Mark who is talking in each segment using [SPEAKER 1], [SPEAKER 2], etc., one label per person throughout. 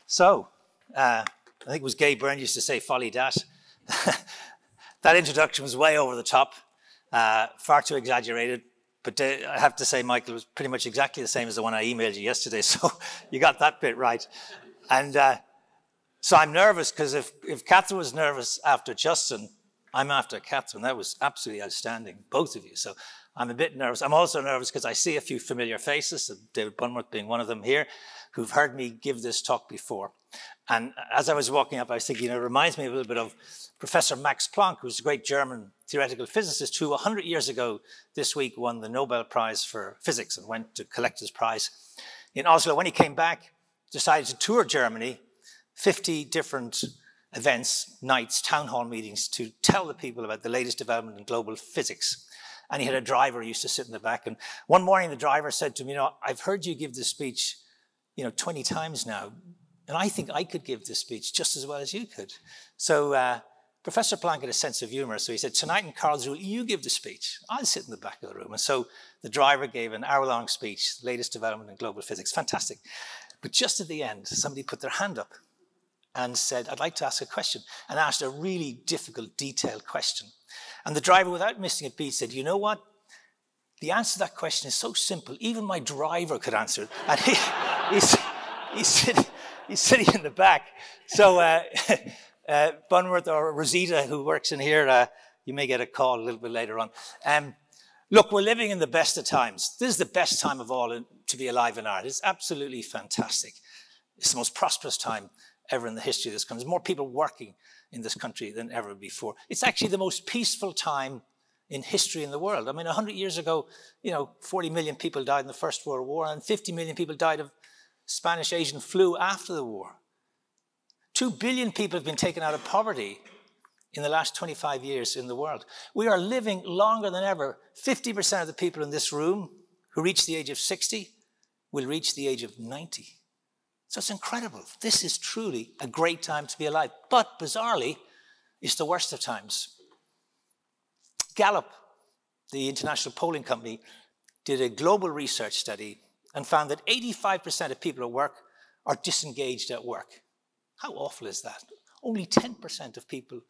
[SPEAKER 1] So, I think it was Gay Byrne used to say, folly dat. That introduction was way over the top, far too exaggerated. But I have to say, Michael, it was pretty much exactly the same as the one I emailed you yesterday. So you got that bit right. And so I'm nervous because if Catherine was nervous after Justin, I'm after Catherine. That was absolutely outstanding, both of you. So I'm a bit nervous. I'm also nervous because I see a few familiar faces, David Bunworth being one of them here, who've heard me give this talk before. And as I was walking up, I was thinking, it reminds me a little bit of Professor Max Planck, who's a great German theoretical physicist who 100 years ago this week won the Nobel Prize for Physics and went to collect his prize in Oslo. When he came back, decided to tour Germany, 50 different events, nights, town hall meetings to tell the people about the latest development in global physics. And he had a driver who used to sit in the back. And one morning the driver said to me, I've heard you give this speech, 20 times now. And I think I could give this speech just as well as you could. So Professor Planck had a sense of humor. So he said, tonight in Karlsruhe, you give the speech. I'll sit in the back of the room. And so the driver gave an hour-long speech, latest development in global physics. Fantastic. But just at the end, somebody put their hand up and said, I'd like to ask a question, and asked a really difficult, detailed question. And the driver, without missing a beat, said, you know what? The answer to that question is so simple, even my driver could answer it. And he's sitting in the back. So Bunworth or Rosita, who works in here, you may get a call a little bit later on. Look, we're living in the best of times. This is the best time of all to be alive in art. It's absolutely fantastic. It's the most prosperous time ever in the history of this country. There's more people working in this country than ever before. It's actually the most peaceful time in history in the world. I mean, 100 years ago, 40 million people died in the First World War, and 50 million people died of Spanish Asian flu after the war. 2 billion people have been taken out of poverty in the last 25 years in the world. We are living longer than ever. 50% of the people in this room who reach the age of 60 will reach the age of 90. So it's incredible. This is truly a great time to be alive. But bizarrely, it's the worst of times. Gallup, the international polling company, did a global research study and found that 85% of people at work are disengaged at work. How awful is that? Only 10% of people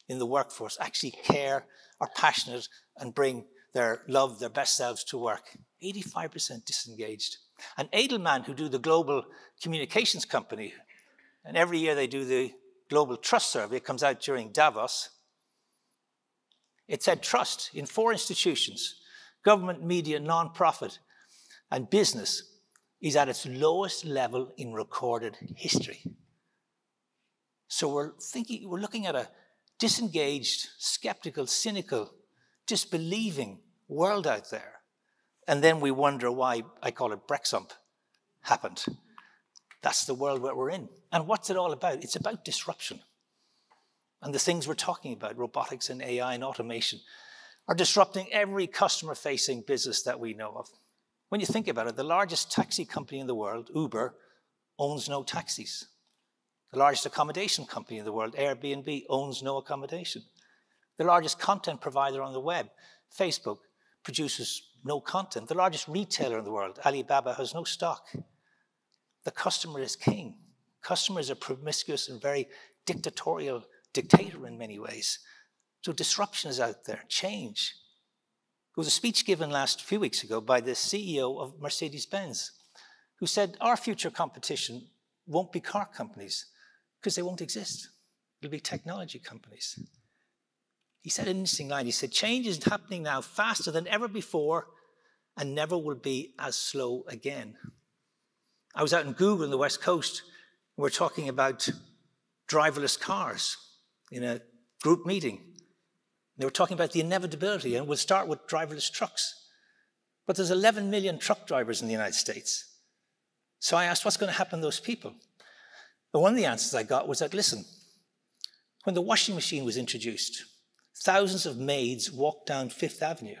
[SPEAKER 1] in the workforce actually care, are passionate, and bring their love, their best selves to work. 85% disengaged. And Edelman, who do the global communications company, and every year they do the global trust survey, it comes out during Davos. It said trust in 4 institutions, government, media, non-profit, and business, is at its lowest level in recorded history. So we're looking at a disengaged, skeptical, cynical, disbelieving world out there. And then we wonder why, I call it Brexump, happened. That's the world that we're in. And what's it all about? It's about disruption. And the things we're talking about, robotics and AI and automation, are disrupting every customer-facing business that we know of. When you think about it, the largest taxi company in the world, Uber, owns no taxis. The largest accommodation company in the world, Airbnb, owns no accommodation. The largest content provider on the web, Facebook, produces no content. The largest retailer in the world, Alibaba, has no stock. The customer is king. Customer is a promiscuous and very dictatorial dictator in many ways. So disruption is out there, change. There was a speech given a few weeks ago by the CEO of Mercedes-Benz, who said our future competition won't be car companies because they won't exist. It'll be technology companies. He said an interesting line. He said, change is happening now faster than ever before and never will be as slow again. I was out in Google on the West Coast, and we're talking about driverless cars in a group meeting. They were talking about the inevitability, and we'll start with driverless trucks. But there's 11 million truck drivers in the United States. So I asked, what's going to happen to those people? And one of the answers I got was that, listen, when the washing machine was introduced, thousands of maids walked down Fifth Avenue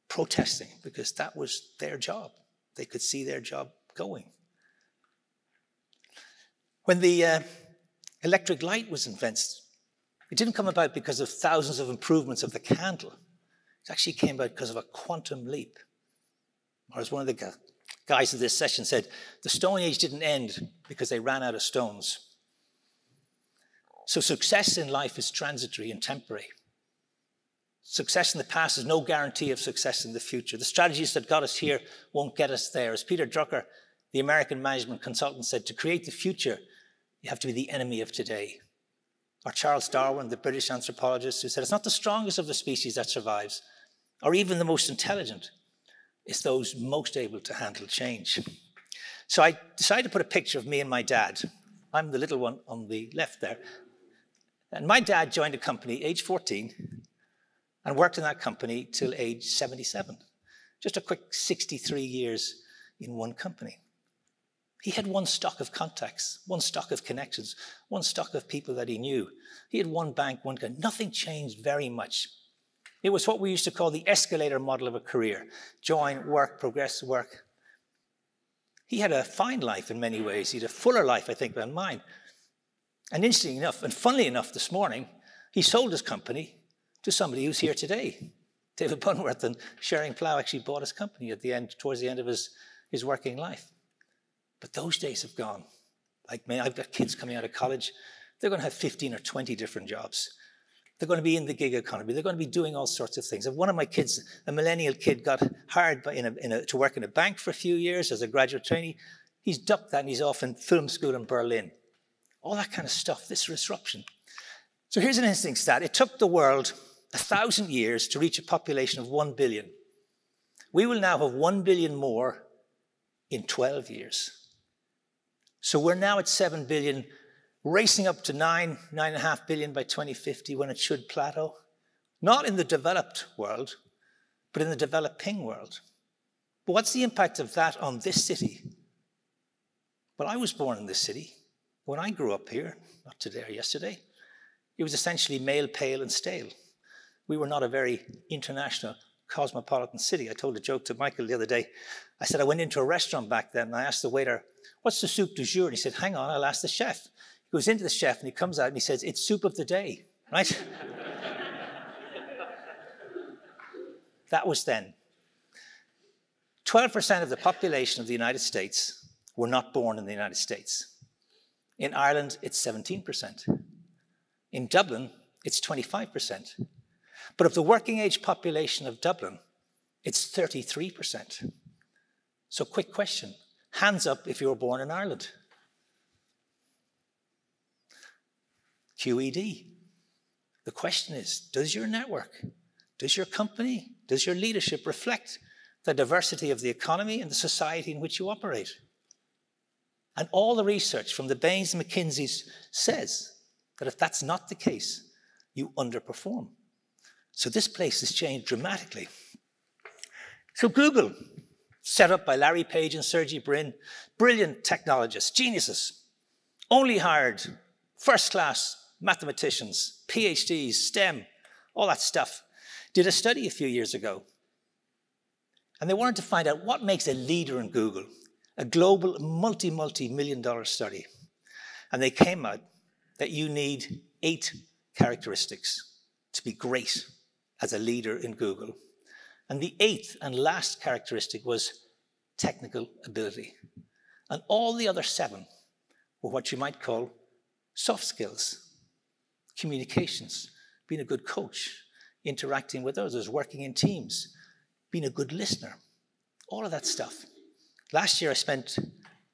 [SPEAKER 1] protesting because that was their job. They could see their job going. When the electric light was invented, it didn't come about because of thousands of improvements of the candle. It actually came about because of a quantum leap. Or as one of the guys at this session said, the Stone Age didn't end because they ran out of stones. So success in life is transitory and temporary. Success in the past is no guarantee of success in the future. The strategies that got us here won't get us there. As Peter Drucker, the American management consultant, said, to create the future, you have to be the enemy of today. Or Charles Darwin, the British anthropologist, who said, it's not the strongest of the species that survives, or even the most intelligent. It's those most able to handle change. So I decided to put a picture of me and my dad. I'm the little one on the left there. And my dad joined a company age 14 and worked in that company till age 77. Just a quick 63 years in one company. He had one stock of contacts, one stock of connections, one stock of people that he knew. He had one bank, one company. Nothing changed very much. It was what we used to call the escalator model of a career. Join, work, progress, work. He had a fine life in many ways. He had a fuller life, I think, than mine. And interestingly enough, and funnily enough this morning, he sold his company to somebody who's here today. David Bunworth and Shering Plough actually bought his company towards the end of his working life. But those days have gone. Like me, I've got kids coming out of college. They're going to have 15 or 20 different jobs. They're going to be in the gig economy. They're going to be doing all sorts of things. If one of my kids, a millennial kid, got hired to work in a bank for a few years as a graduate trainee, he's ducked that and he's off in film school in Berlin. All that kind of stuff, this disruption. So here's an interesting stat. It took the world 1,000 years to reach a population of 1 billion. We will now have 1 billion more in 12 years. So we're now at 7 billion, racing up to 9.5 billion by 2050 when it should plateau. Not in the developed world, but in the developing world. But what's the impact of that on this city? Well, I was born in this city. When I grew up here, not today or yesterday, it was essentially male, pale, and stale. We were not a very international, cosmopolitan city. I told a joke to Michael the other day. I said I went into a restaurant back then, and I asked the waiter, what's the soup du jour? And he said, hang on, I'll ask the chef. He goes into the chef, and he comes out, and he says, it's soup of the day, right? That was then. 12% of the population of the United States were not born in the United States. In Ireland, it's 17%. In Dublin, it's 25%. But of the working age population of Dublin, it's 33%. So quick question, hands up if you were born in Ireland. QED. The question is, does your network, does your company, does your leadership reflect the diversity of the economy and the society in which you operate? And all the research from the Bains and McKinsey's says that if that's not the case, you underperform. So this place has changed dramatically. So Google, set up by Larry Page and Sergey Brin, brilliant technologists, geniuses, only hired first-class mathematicians, PhDs, STEM, all that stuff, did a study a few years ago. And they wanted to find out what makes a leader in Google, a global multi-million-dollar study. And they came out that you need 8 characteristics to be great as a leader in Google. And the 8th and last characteristic was technical ability. And all the other 7 were what you might call soft skills, communications, being a good coach, interacting with others, working in teams, being a good listener, all of that stuff. Last year I spent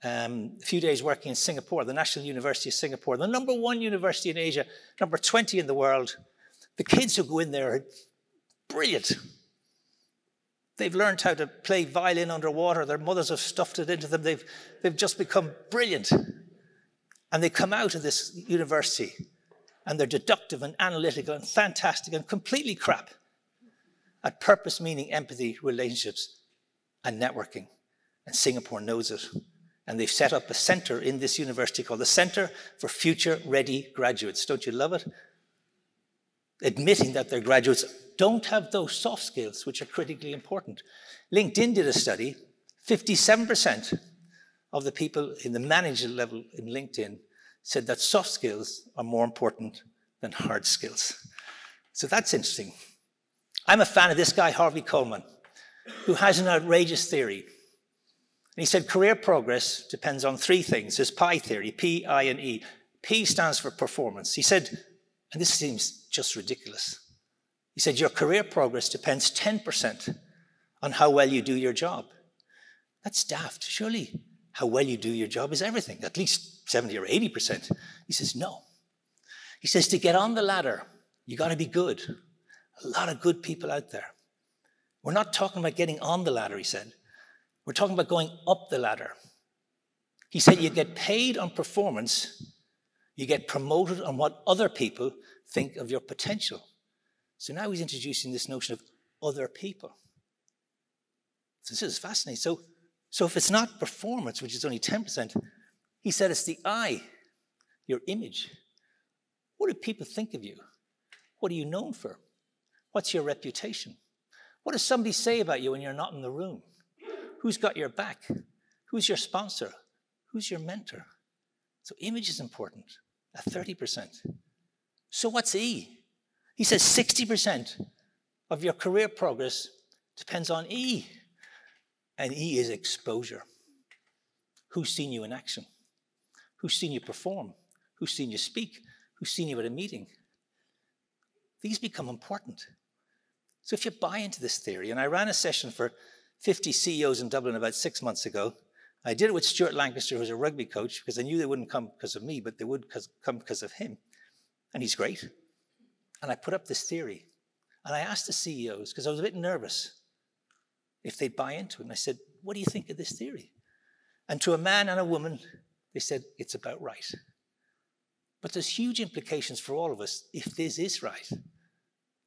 [SPEAKER 1] a few days working in Singapore, the National University of Singapore, the #1 university in Asia, number 20 in the world. The kids who go in there are brilliant. They've learned how to play violin underwater. Their mothers have stuffed it into them. They've just become brilliant. And they come out of this university and they're deductive and analytical and fantastic and completely crap at purpose, meaning, empathy, relationships, and networking. And Singapore knows it. And they've set up a center in this university called the Center for Future Ready Graduates. Don't you love it? Admitting that their graduates don't have those soft skills, which are critically important. LinkedIn did a study. 57% of the people in the manager level in LinkedIn said that soft skills are more important than hard skills. So that's interesting. I'm a fan of this guy, Harvey Coleman, who has an outrageous theory. And he said career progress depends on three things. There's PI theory, P, I, and E. P stands for performance. He said, and this seems just ridiculous, he said your career progress depends 10% on how well you do your job. That's daft. Surely how well you do your job is everything, at least 70 or 80%. He says, no. He says to get on the ladder, you got to be good. A lot of good people out there. We're not talking about getting on the ladder, he said. We're talking about going up the ladder. He said you get paid on performance, you get promoted on what other people think of your potential. So now he's introducing this notion of other people. So this is fascinating. So if it's not performance, which is only 10%, he said it's the I, your image. What do people think of you? What are you known for? What's your reputation? What does somebody say about you when you're not in the room? Who's got your back? Who's your sponsor? Who's your mentor? So image is important at 30%. So what's E? He says 60% of your career progress depends on E. And E is exposure. Who's seen you in action? Who's seen you perform? Who's seen you speak? Who's seen you at a meeting? These become important. So if you buy into this theory, and I ran a session for 50 CEOs in Dublin about 6 months ago. I did it with Stuart Lancaster, who's a rugby coach, because I knew they wouldn't come because of me, but they would come because of him. And he's great. And I put up this theory. And I asked the CEOs, because I was a bit nervous, if they'd buy into it. And I said, what do you think of this theory? And to a man and a woman, they said, it's about right. But there's huge implications for all of us if this is right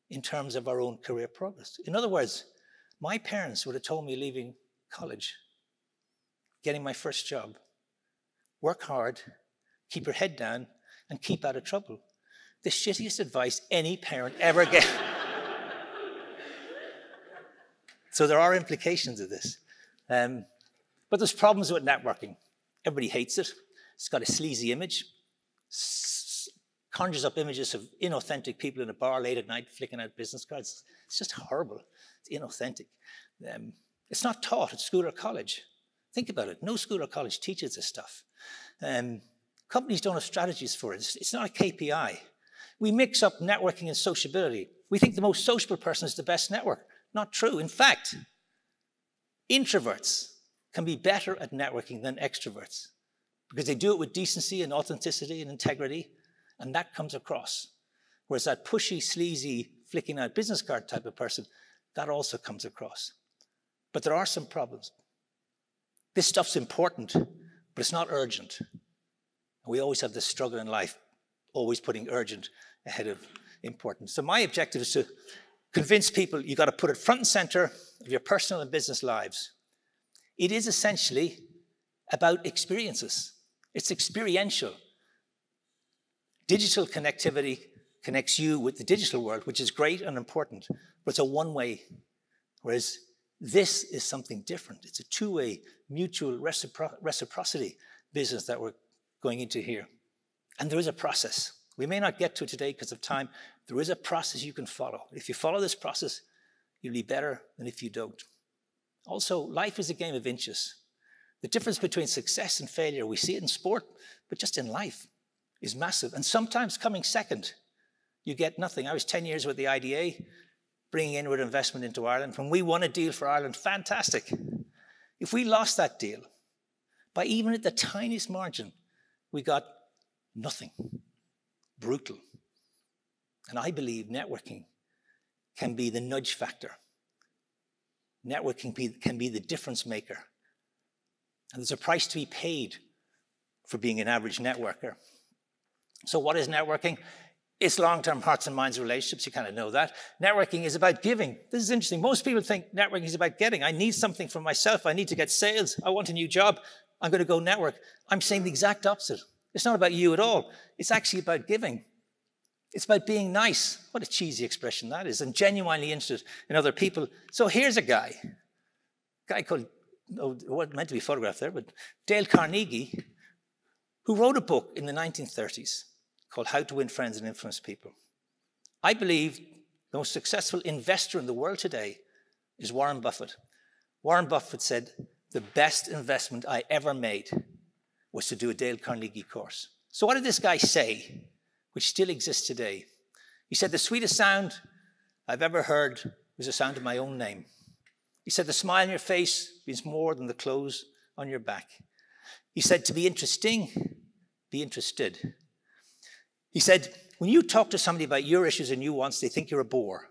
[SPEAKER 1] in terms of our own career progress. In other words, my parents would have told me leaving college, getting my first job, work hard, keep your head down, and keep out of trouble. The shittiest advice any parent ever gave. So there are implications of this. But there's problems with networking. Everybody hates it. It's got a sleazy image. Conjures up images of inauthentic people in a bar late at night flicking out business cards. It's just horrible. It's inauthentic. It's not taught at school or college. Think about it. No school or college teaches this stuff. Companies don't have strategies for it. It's not a KPI. We mix up networking and sociability. We think the most sociable person is the best network. Not true. In fact, introverts can be better at networking than extroverts because they do it with decency and authenticity and integrity, and that comes across. Whereas that pushy, sleazy, flicking out business card type of person, that also comes across. But there are some problems. This stuff's important, but it's not urgent. We always have this struggle in life, always putting urgent ahead of important. So my objective is to convince people you've got to put it front and center of your personal and business lives. It is essentially about experiences. It's experiential. Digital connectivity connects you with the digital world, which is great and important, but it's a one-way, whereas this is something different. It's a two-way, mutual reciprocity business that we're going into here. And there is a process. We may not get to it today because of time. There is a process you can follow. If you follow this process, you'll be better than if you don't. Also, life is a game of inches. The difference between success and failure, we see it in sport, but just in life, is massive. And sometimes coming second, you get nothing. I was 10 years with the IDA, bringing inward investment into Ireland. When we won a deal for Ireland, fantastic. If we lost that deal, by even at the tiniest margin, we got nothing. Brutal. And I believe networking can be the nudge factor. Networking can be the difference maker. And there's a price to be paid for being an average networker. So what is networking? It's long-term hearts and minds relationships. You kind of know that. Networking is about giving. This is interesting. Most people think networking is about getting. I need something for myself. I need to get sales. I want a new job. I'm going to go network. I'm saying the exact opposite. It's not about you at all. It's actually about giving. It's about being nice. What a cheesy expression that is. And genuinely interested in other people. So here's a guy called, it wasn't meant to be photographed there, but Dale Carnegie, who wrote a book in the 1930s called How to Win Friends and Influence People. I believe the most successful investor in the world today is Warren Buffett. Warren Buffett said, the best investment I ever made was to do a Dale Carnegie course. So what did this guy say, which still exists today? He said, the sweetest sound I've ever heard was the sound of my own name. He said, the smile on your face means more than the clothes on your back. He said, to be interesting, be interested. He said, when you talk to somebody about your issues and your wants, they think you're a bore.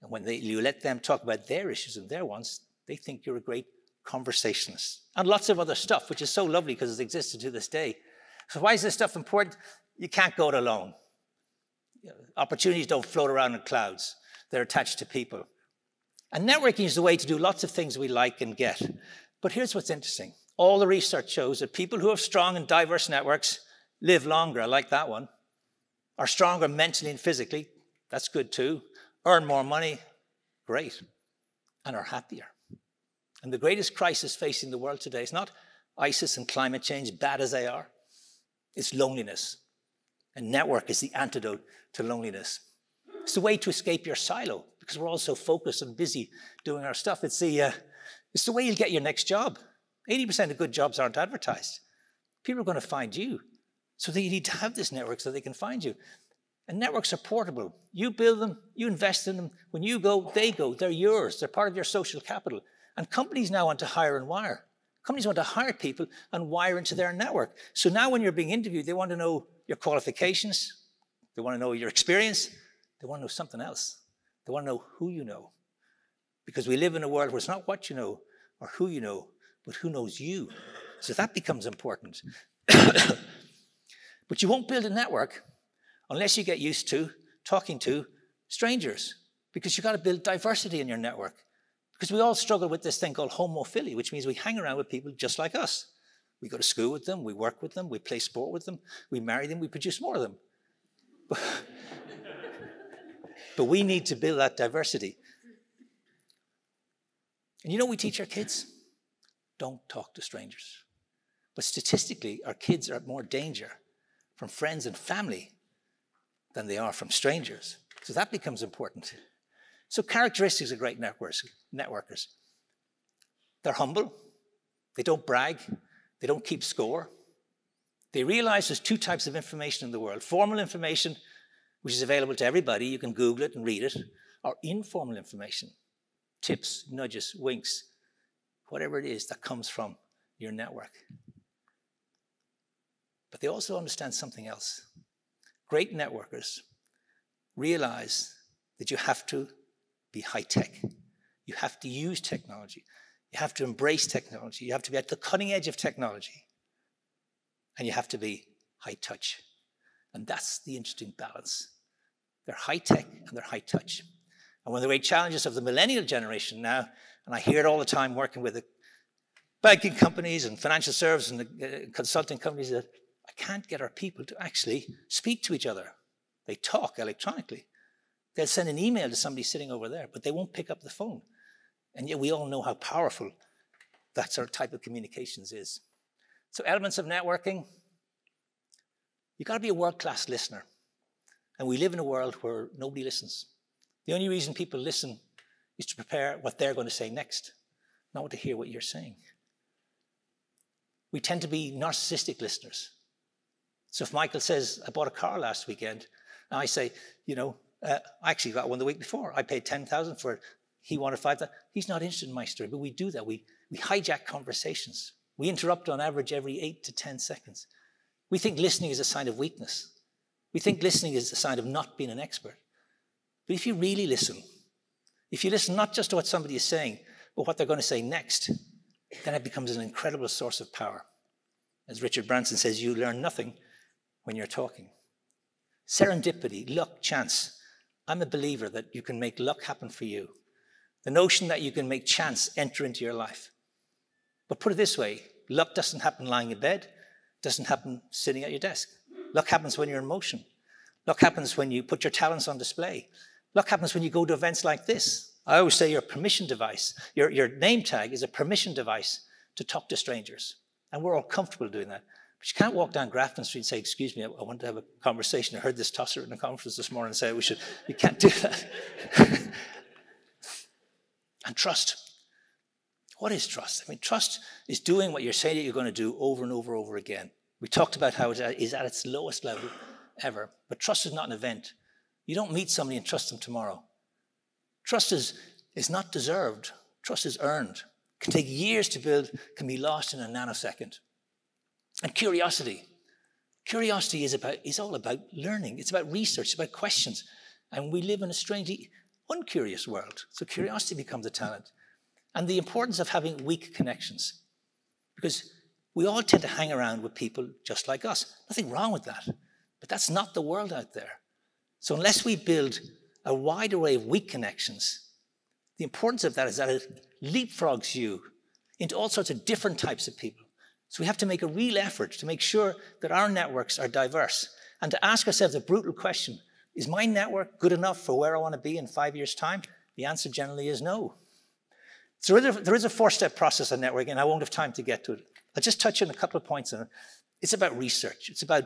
[SPEAKER 1] And when you let them talk about their issues and their wants, they think you're a great conversationalist. And lots of other stuff, which is so lovely because it's existed to this day. So why is this stuff important? You can't go it alone. Opportunities don't float around in clouds. They're attached to people. And networking is the way to do lots of things we like and get. But here's what's interesting. All the research shows that people who have strong and diverse networks live longer. I like that one. Are stronger mentally and physically. That's good too. Earn more money. Great. And are happier. And the greatest crisis facing the world today is not ISIS and climate change, bad as they are. It's loneliness. And network is the antidote to loneliness. It's the way to escape your silo because we're all so focused and busy doing our stuff. It's the way you'll get your next job. 80% of good jobs aren't advertised. People are going to find you. So you need to have this network so they can find you. And networks are portable. You build them, you invest in them. When you go, they go. They're yours. They're part of your social capital. And companies now want to hire and wire. Companies want to hire people and wire into their network. So now when you're being interviewed, they want to know your qualifications. They want to know your experience. They want to know something else. They want to know who you know. Because we live in a world where it's not what you know or who you know, but who knows you. So that becomes important. But you won't build a network unless you get used to talking to strangers, because you've got to build diversity in your network. Because we all struggle with this thing called homophily, which means we hang around with people just like us. We go to school with them, we work with them, we play sport with them, we marry them, we produce more of them. But we need to build that diversity. And you know what we teach our kids? Don't talk to strangers. But statistically, our kids are at more danger from friends and family than they are from strangers. So that becomes important. So characteristics of great networkers. They're humble. They don't brag. They don't keep score. They realize there's two types of information in the world. Formal information, which is available to everybody. You can Google it and read it. Or informal information. Tips, nudges, winks, whatever it is that comes from your network. But they also understand something else. Great networkers realize that you have to be high-tech. You have to use technology. You have to embrace technology. You have to be at the cutting edge of technology. And you have to be high-touch. And that's the interesting balance. They're high-tech and they're high-touch. And one of the great challenges of the millennial generation now, and I hear it all the time working with the banking companies and financial services and the consulting companies, that I can't get our people to actually speak to each other. They talk electronically. They'll send an email to somebody sitting over there, but they won't pick up the phone. And yet we all know how powerful that sort of type of communications is. So elements of networking, you've got to be a world-class listener. And we live in a world where nobody listens. The only reason people listen is to prepare what they're going to say next, not to hear what you're saying. We tend to be narcissistic listeners. So if Michael says, I bought a car last weekend, and I say, I actually got one the week before. I paid $10,000 for it. He wanted $5,000. He's not interested in my story, but we do that. We hijack conversations. We interrupt on average every 8 to 10 seconds. We think listening is a sign of weakness. We think listening is a sign of not being an expert. But if you really listen, if you listen not just to what somebody is saying, but what they're going to say next, then it becomes an incredible source of power. As Richard Branson says, you learn nothing when you're talking. Serendipity, luck, chance. I'm a believer that you can make luck happen for you. The notion that you can make chance enter into your life. But put it this way, luck doesn't happen lying in bed, doesn't happen sitting at your desk. Luck happens when you're in motion. Luck happens when you put your talents on display. Luck happens when you go to events like this. I always say your permission device, your name tag is a permission device to talk to strangers. And we're all comfortable doing that. But you can't walk down Grafton Street and say, excuse me, I want to have a conversation. I heard this tosser in a conference this morning say we should. You can't do that. And trust. What is trust? I mean, trust is doing what you're saying that you're going to do over and over and over again. We talked about how it is at its lowest level ever. But trust is not an event. You don't meet somebody and trust them tomorrow. Trust is not deserved. Trust is earned. It can take years to build, can be lost in a nanosecond. And curiosity. Curiosity is all about learning. It's about research. It's about questions. And we live in a strangely uncurious world. So curiosity becomes a talent. And the importance of having weak connections. Because we all tend to hang around with people just like us. Nothing wrong with that. But that's not the world out there. So unless we build a wide array of weak connections, the importance of that is that it leapfrogs you into all sorts of different types of people. So we have to make a real effort to make sure that our networks are diverse and to ask ourselves a brutal question. Is my network good enough for where I want to be in 5 years' time? The answer generally is no. So there is a four-step process of networking, and I won't have time to get to it. I'll just touch on a couple of points on it. It's about research. It's about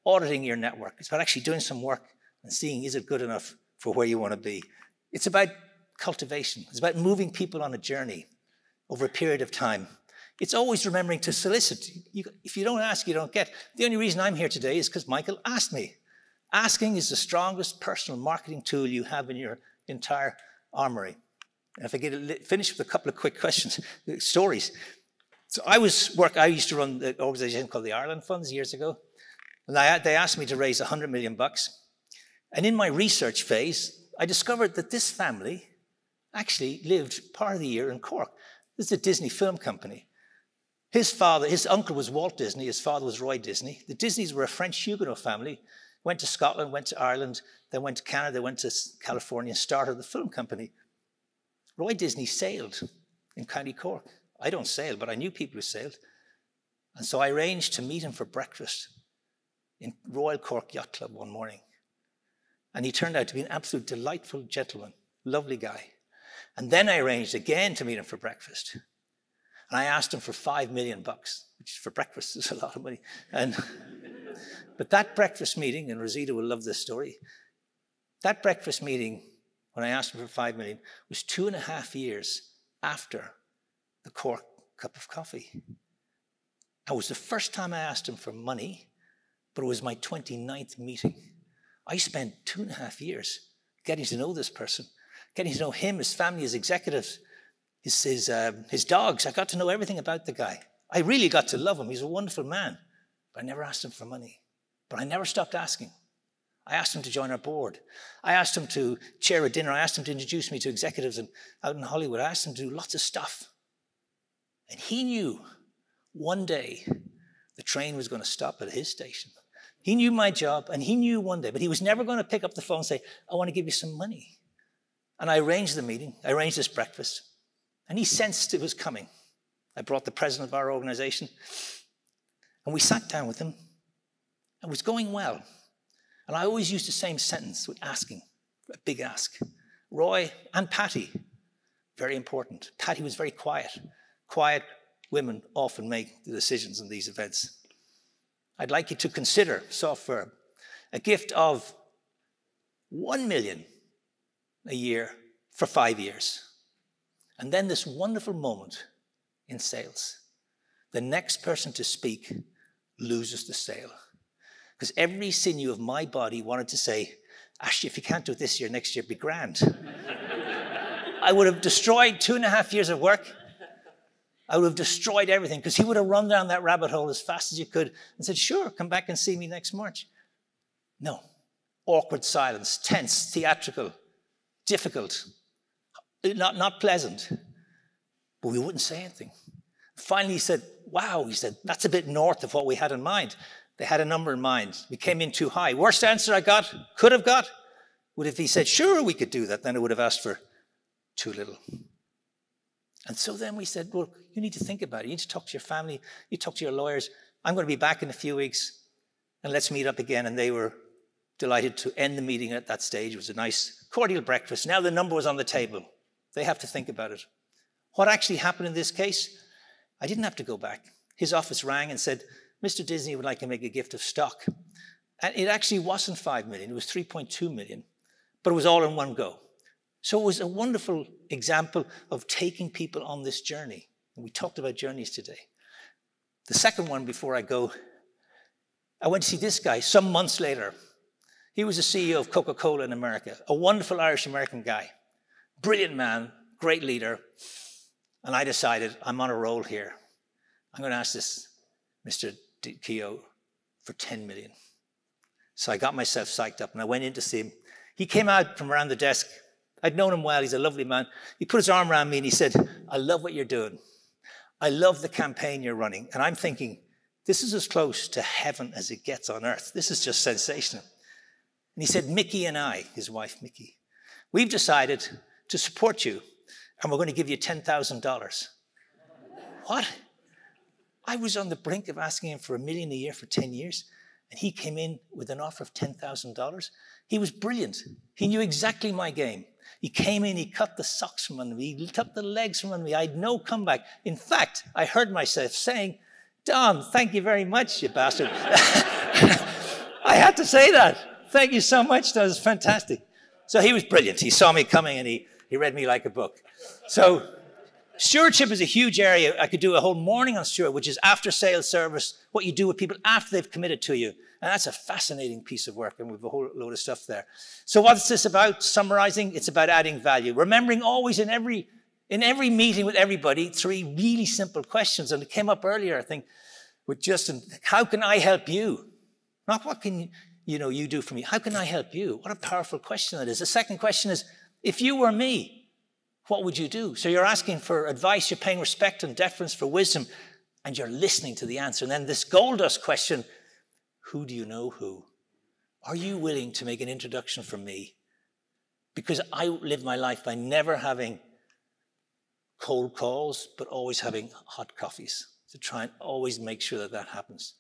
[SPEAKER 1] auditing your network. It's about actually doing some work and seeing, is it good enough for where you want to be? It's about cultivation. It's about moving people on a journey over a period of time. It's always remembering to solicit. If you don't ask, you don't get. The only reason I'm here today is because Michael asked me. Asking is the strongest personal marketing tool you have in your entire armory. And if I finish with a couple of quick questions, stories. So I used to run the organization called the Ireland Funds years ago. And they asked me to raise $100 million. And in my research phase, I discovered that this family actually lived part of the year in Cork. This is a Disney film company. His uncle was Walt Disney, his father was Roy Disney. The Disneys were a French Huguenot family, went to Scotland, went to Ireland, then went to Canada, went to California, started the film company. Roy Disney sailed in County Cork. I don't sail, but I knew people who sailed. And so I arranged to meet him for breakfast in Royal Cork Yacht Club one morning. And he turned out to be an absolute delightful gentleman, lovely guy. And then I arranged again to meet him for breakfast. And I asked him for $5 million, which for breakfast is a lot of money. But that breakfast meeting, and Rosita will love this story, that breakfast meeting, when I asked him for $5 million, was 2.5 years after the Cork cup of coffee. It was the first time I asked him for money, but it was my 29th meeting. I spent 2.5 years getting to know this person, getting to know him, his family, his executives, his dogs. I got to know everything about the guy. I really got to love him. He's a wonderful man. But I never asked him for money. But I never stopped asking. I asked him to join our board. I asked him to chair a dinner. I asked him to introduce me to executives out in Hollywood. I asked him to do lots of stuff. And he knew one day the train was going to stop at his station. He knew my job, and he knew one day, but he was never going to pick up the phone and say, I want to give you some money. And I arranged the meeting. I arranged this breakfast. And he sensed it was coming. I brought the president of our organization, and we sat down with him. It was going well. And I always used the same sentence with asking, a big ask. Roy and Patty, very important. Patty was very quiet. Quiet women often make the decisions in these events. I'd like you to consider, soft verb, a gift of $1 million a year for 5 years. And then this wonderful moment in sales. The next person to speak loses the sale. Because every sinew of my body wanted to say, actually, if you can't do it this year, next year, be grand. I would have destroyed 2.5 years of work. I would have destroyed everything because he would have run down that rabbit hole as fast as you could and said, sure, come back and see me next March. No. Awkward silence, tense, theatrical, difficult, not pleasant. But we wouldn't say anything. Finally, he said, wow, he said, that's a bit north of what we had in mind. They had a number in mind. We came in too high. Worst answer I could have got, would if he said, sure, we could do that. Then I would have asked for too little. And so then we said, look, you need to think about it. You need to talk to your family. You talk to your lawyers. I'm going to be back in a few weeks, and let's meet up again. And they were delighted to end the meeting at that stage. It was a nice, cordial breakfast. Now the number was on the table. They have to think about it. What actually happened in this case? I didn't have to go back. His office rang and said, Mr. Disney would like to make a gift of stock. And it actually wasn't $5 million. It was $3.2 million. But it was all in one go. So it was a wonderful example of taking people on this journey. And we talked about journeys today. The second one, before I go, I went to see this guy some months later. He was the CEO of Coca-Cola in America, a wonderful Irish-American guy. Brilliant man, great leader. And I decided, I'm on a roll here. I'm going to ask this Mr. Keogh for 10 million. So I got myself psyched up and I went in to see him. He came out from around the desk. I'd known him well. He's a lovely man. He put his arm around me and he said, I love what you're doing. I love the campaign you're running. And I'm thinking, this is as close to heaven as it gets on earth. This is just sensational. And he said, Mickey and I, his wife Mickey, we've decided to support you and we're going to give you $10,000. What? I was on the brink of asking him for $1 million a year for 10 years. And he came in with an offer of $10,000. He was brilliant. He knew exactly my game. He came in, he cut the socks from under me, he cut the legs from under me. I had no comeback. In fact, I heard myself saying, Don, thank you very much, you bastard. I had to say that. Thank you so much. That was fantastic. So he was brilliant. He saw me coming and he read me like a book. So stewardship is a huge area. I could do a whole morning on steward, which is after sales service, what you do with people after they've committed to you. And that's a fascinating piece of work, and we have a whole load of stuff there. So what's this about? Summarizing, it's about adding value. Remembering always in every meeting with everybody, 3 really simple questions. And it came up earlier, I think, with Justin. How can I help you? Not what can you do for me? How can I help you? What a powerful question that is. The second question is, if you were me, what would you do? So you're asking for advice, you're paying respect and deference for wisdom, and you're listening to the answer. And then this gold dust question, who do you know who? Are you willing to make an introduction from me? Because I live my life by never having cold calls, but always having hot coffees to try and always make sure that that happens.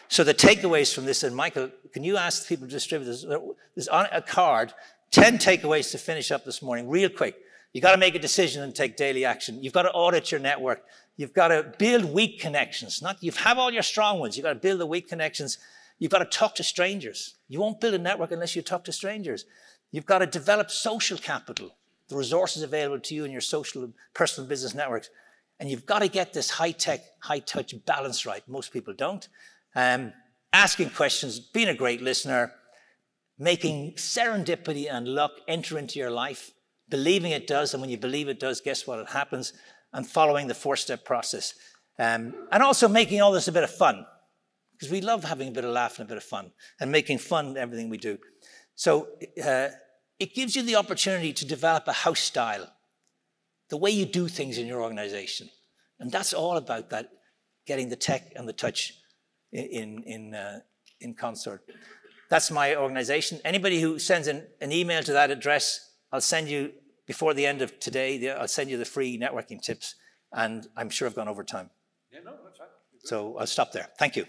[SPEAKER 1] So the takeaways from this, and Michael, can you ask people to distribute this? There's on a card, 10 takeaways to finish up this morning, real quick. You got to make a decision and take daily action. You've got to audit your network. You've got to build weak connections. You have all your strong ones. You've got to build the weak connections. You've got to talk to strangers. You won't build a network unless you talk to strangers. You've got to develop social capital, the resources available to you in your social and personal business networks. And you've got to get this high-tech, high-touch balance right. Most people don't. Asking questions, being a great listener, making serendipity and luck enter into your life, believing it does, and when you believe it does, guess what? It happens, and following the 4-step process. And also making all this a bit of fun, because we love having a bit of laugh and a bit of fun, and making fun everything we do. So it gives you the opportunity to develop a house style, the way you do things in your organization. And that's all about that, getting the tech and the touch in concert. That's my organization. Anybody who sends an email to that address, I'll send you, before the end of today, I'll send you the free networking tips. And I'm sure I've gone over time.
[SPEAKER 2] Yeah, no, that's right.
[SPEAKER 1] So I'll stop there. Thank you.